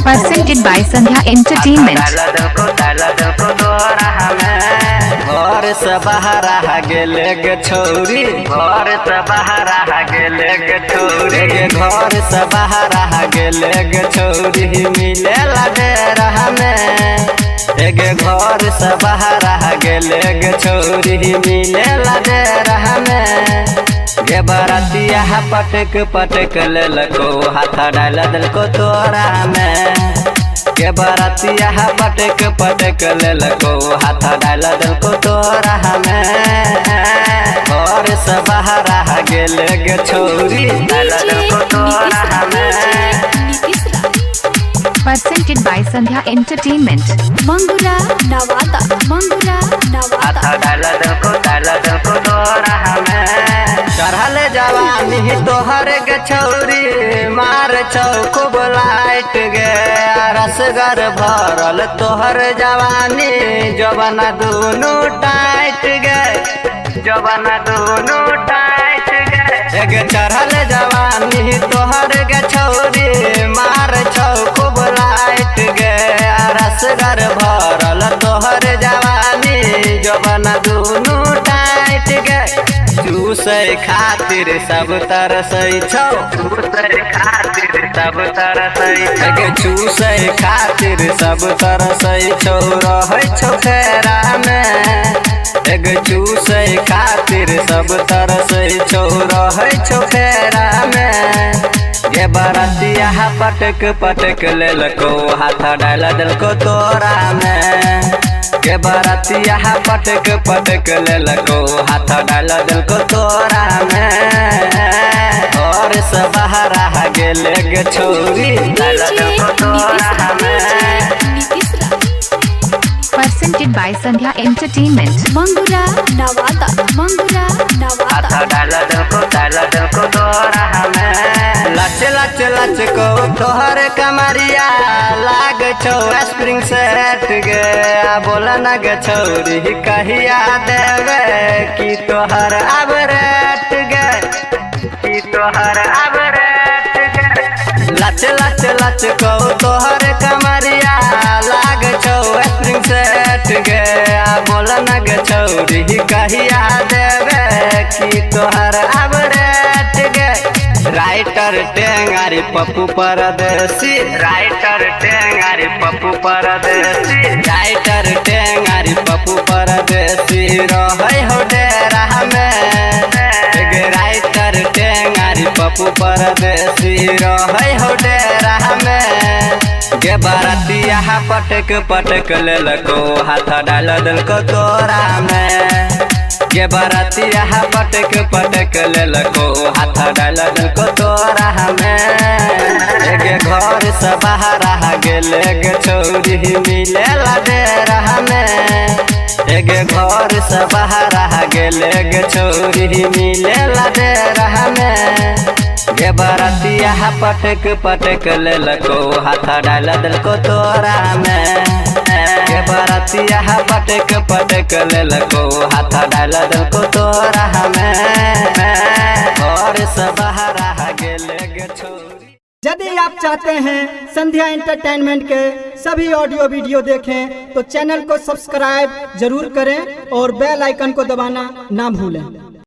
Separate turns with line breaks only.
Presented by Sandhya Entertainment.
घर से बाहर आ गेले गे छौरी, घर से बाहर आ गेले गे छौरी, घर से बाहर आ गेले गे छौरी मिले लगे हमें। एगे घर से बाहर आ गेले गे छौरी मिले लगे हमें। गे बरातिया पटक पटक लेलको हाथ डाल दिलको तोरा में। के बरातिया पटक पटक लेलको हाथ डाल दिलको तोरा में। घर से बाहर आ गेले गे छौरी डाल दिलको तोरा में।
Presented by Sandhya Entertainment.
मंगुरा नवादा, मंगुरा नवादा।
हाथ डाल दिलको तोरा में। चढ़ल जवानी तोहर गे छौरी मार खूब लाइट गे। रसगर भरल तोहर जवानी जवाना दूनु टाइट गे, जवाना दूनु टाइट गे। गे चढ़ल जवानी तोहर गे छौरी मार खूब लाइट गे। रसगर भरल तोहर जवानी जवाना दूनु टाइट गे। चूसे खातिर सब तरसै छौ, चूसे खातिर सब तरसै छौ, चूसे खातिर सब तरसै छौ रहै छौ फेरा में। एगे चूसे खातिर सब तरसै छौ रहै छौ फेरा में। गे बरातिया पटक पटक लेलको हाथ डाल दिलको तोरा में। के बरातिया पटक पटक लेलको हाथ डाल दिलको तोरा में। घर से बाहर आ गेले गे छौरी डाल दिलको तोरा में।
Presented by Sandhya Entertainment.
मंगुरा नवादा, मंगुरा नवादा।
हाथ डाल दिलको तोरा में। लच लच लच को तोहर कमरिया लाग छौ स्प्रिंग सेट गे। बोला न गे छौरी कहिया देवे कि तोहर अब रेट गे, कि तोहर अब रेट गे। लच लच लच को तोहर कमरिया लाग छौ स्प्रिंग सेट गे। बोला न गे छौरी कहिया देवे कि तोहर अब रेट गे। राइटर टेंगारी पप्पू परदेसी, राइटर टेंगारी पप्पू परदेसी, राइटर टेंगारी पप्पू परदेसी रहै हो डेरा में। एगे राइटर टेंगारी पप्पू परदेसी रहै हो डेरा में। गे बरातिया पटक पटक लेलको हाथ डाल दिलको तोरा में। गे बरातिया पटक पटक लेलको हाथ डाल दिलको तोरा में। गे घर से बाहर आ गेले गे छौरी मिले लगे में। गे घर से बाहर आ गेले गे छौरी मिले लगे में। गे बरातिया पटक पटक लेलको हाथ डाल दिलको तोरा में। गे बरातिया पटक पटक लेलको हाथ डाल दिलको तोरा में। घर से बाहर आ गेले गे छौरी।
यदि आप चाहते हैं संध्या एंटरटेनमेंट के सभी ऑडियो वीडियो देखें तो चैनल को सब्सक्राइब जरूर करें और बेल आइकन को दबाना ना भूलें।